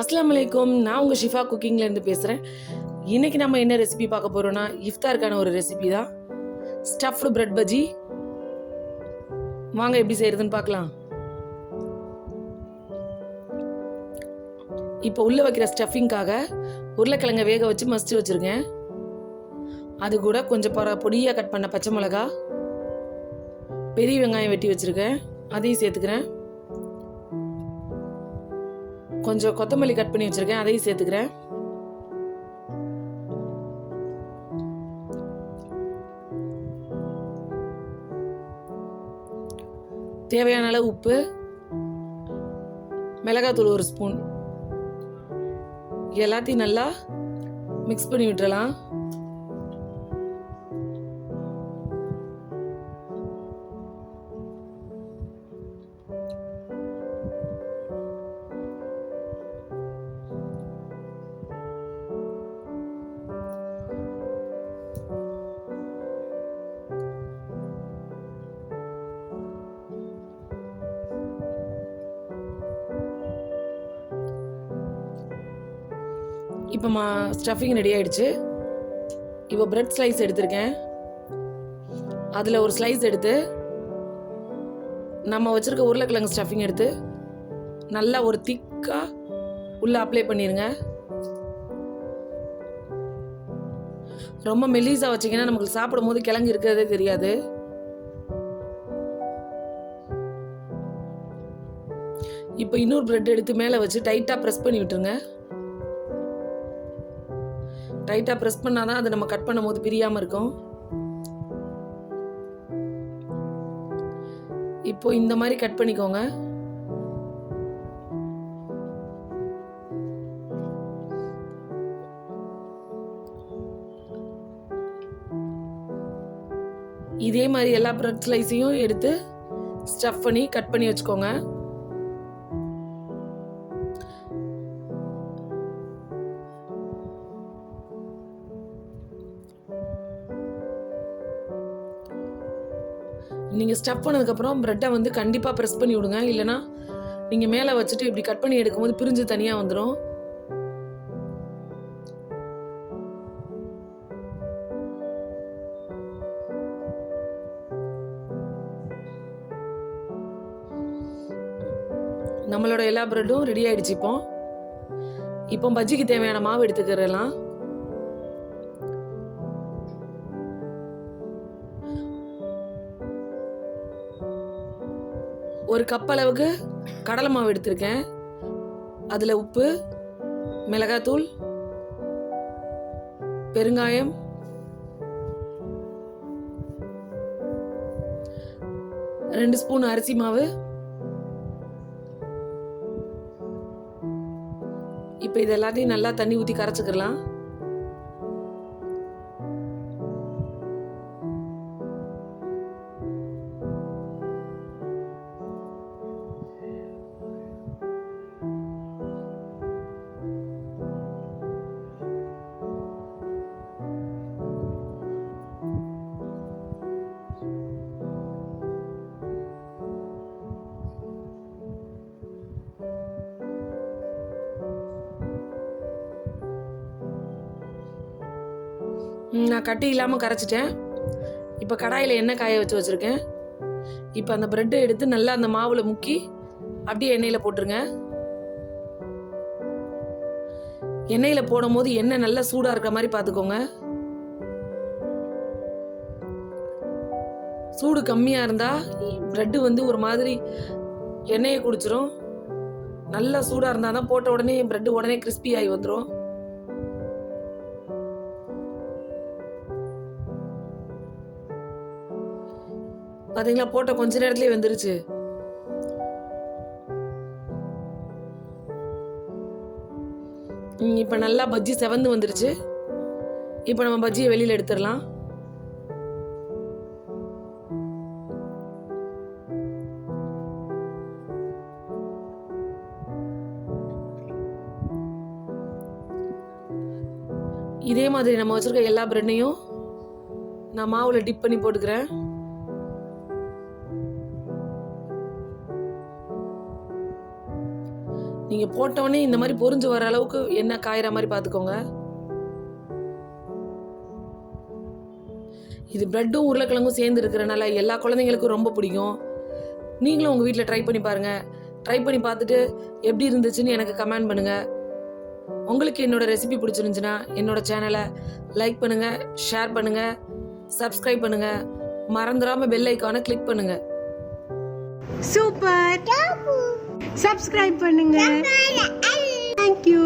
அஸ்ஸலாமு அலைக்கும். நான் உங்கள் ஷிஃபா குக்கிங்லேருந்து பேசுகிறேன். இன்றைக்கி நம்ம என்ன ரெசிபி பார்க்க போகிறோன்னா, இஃப்தாருக்கான ஒரு ரெசிபி தான். Stuffed bread bajji. வாங்க எப்படி செய்கிறதுன்னு பார்க்கலாம். இப்போ உள்ளே வைக்கிற ஸ்டஃபிங்காக உருளைக்கிழங்கை வேக வச்சு மசிச்சு வச்சுருக்கேன். அது கூட கொஞ்சம் பொடியாக கட் பண்ண பச்சை மிளகா, பெரிய வெங்காயம் வெட்டி வச்சுருக்கேன், அதையும் சேர்த்துக்கிறேன். கொஞ்சம் கொத்தமல்லி கட் பண்ணி வச்சுருக்கேன், அதையும் சேர்த்துக்கிறேன். தேவையான அளவு உப்பு, மிளகாத்தூள் 1 ஸ்பூன், எல்லாத்தையும் நல்லா மிக்ஸ் பண்ணி விட்டுறலாம். இப்போ ஸ்டஃபிங் ரெடி ஆகிடுச்சு. இப்போ பிரெட் ஸ்லைஸ் எடுத்திருக்கேன். அதில் ஒரு ஸ்லைஸ் எடுத்து நம்ம வச்சுருக்க உருளைக்கிழங்கு ஸ்டஃபிங் எடுத்து நல்லா ஒரு திக்காக உள்ளே அப்ளை பண்ணிடுங்க. ரொம்ப மெல்லிஸாக வச்சிங்கன்னா நமக்கு சாப்பிடும் போது கிழங்கு இருக்கிறதே தெரியாது. இப்போ இன்னொரு பிரெட் எடுத்து மேலே வச்சு டைட்டாக ப்ரெஸ் பண்ணி விட்டுருங்க. டைட்டாக ப்ரெஸ் பண்ணால் தான் அது நம்ம கட் பண்ணும் போது பிரியாமல் இருக்கும். இப்போ இந்த மாதிரி கட் பண்ணிக்கோங்க. இதே மாதிரி எல்லா பிரெட் ஸ்லைஸையும் எடுத்து ஸ்டஃப் பண்ணி கட் பண்ணி வச்சுக்கோங்க. நீங்கள் ஸ்டஃப் பண்ணதுக்கப்புறம் ப்ரெட்டை வந்து கண்டிப்பாக ப்ரெஸ் பண்ணி விடுங்க. இல்லைனா நீங்கள் மேலே வச்சுட்டு இப்படி கட் பண்ணி எடுக்கும்போது பிரிஞ்சு தனியாக வந்துடும். நம்மளோட எல்லா ப்ரெட்டும் ரெடி ஆகிடுச்சு. இப்போ பஜ்ஜிக்கு தேவையான மாவு எடுத்துக்கிறலாம். ஒரு கப் அளவுக்கு கடலை மாவு எடுத்திருக்கேன். அதில் உப்பு, மிளகாத்தூள், பெருங்காயம், ரெண்டு ஸ்பூன் அரிசி மாவு. இப்போ இது எல்லாத்தையும் நல்லா தண்ணி ஊற்றி கரைச்சிக்கலாம். நான் கட்டி இல்லாமல் கரைச்சிட்டேன். இப்போ கடாயில் எண்ணெய் காய வச்சுருக்கேன். இப்போ அந்த ப்ரெட்டை எடுத்து நல்லா அந்த மாவில் முக்கி அப்படியே எண்ணெயில் போட்டுருங்க. எண்ணெயில் போடும் போது எண்ணெய் நல்லா சூடாக இருக்கிற மாதிரி பார்த்துக்கோங்க. சூடு கம்மியாக இருந்தால் ப்ரெட்டு வந்து ஒரு மாதிரி எண்ணெயை குடிச்சிரும். நல்லா சூடாக இருந்தால் தான் போட்ட உடனே ப்ரெட்டு உடனே கிறிஸ்பி ஆகி வந்துடும். பார்த்தீங்களா, போட்ட கொஞ்ச நேரத்துலேயே வெந்துருச்சு. இப்போ நல்லா பஜ்ஜி செவந்து வந்துருச்சு. இப்போ நம்ம பஜ்ஜியை வெளியில் எடுத்துடலாம். இதே மாதிரி நம்ம வச்சுருக்க எல்லா பிரெட்டையும் நான் மாவில் டிப் பண்ணி போட்டுக்கிறேன். நீங்கள் போட்டோடனே இந்த மாதிரி பொரிஞ்சு வர அளவுக்கு எண்ணெய் காயிற மாதிரி பார்த்துக்கோங்க. இது ப்ரெட்டும் உருளைக்கிழங்கும் சேர்ந்து இருக்கிறனால எல்லா குழந்தைங்களுக்கும் ரொம்ப பிடிக்கும். நீங்களும் உங்கள் வீட்டில் ட்ரை பண்ணி பாருங்கள். ட்ரை பண்ணி பார்த்துட்டு எப்படி இருந்துச்சுன்னு எனக்கு கமெண்ட் பண்ணுங்கள். உங்களுக்கு என்னோடய ரெசிபி பிடிச்சிருந்துச்சுன்னா என்னோட சேனலை லைக் பண்ணுங்கள், ஷேர் பண்ணுங்கள், சப்ஸ்கிரைப் பண்ணுங்கள். மறந்துடாமல் பெல் ஐக்கானை கிளிக் பண்ணுங்கள். சூப்பர். சப்ஸ்கிரைப் பண்ணுங்க. தேங்க்யூ.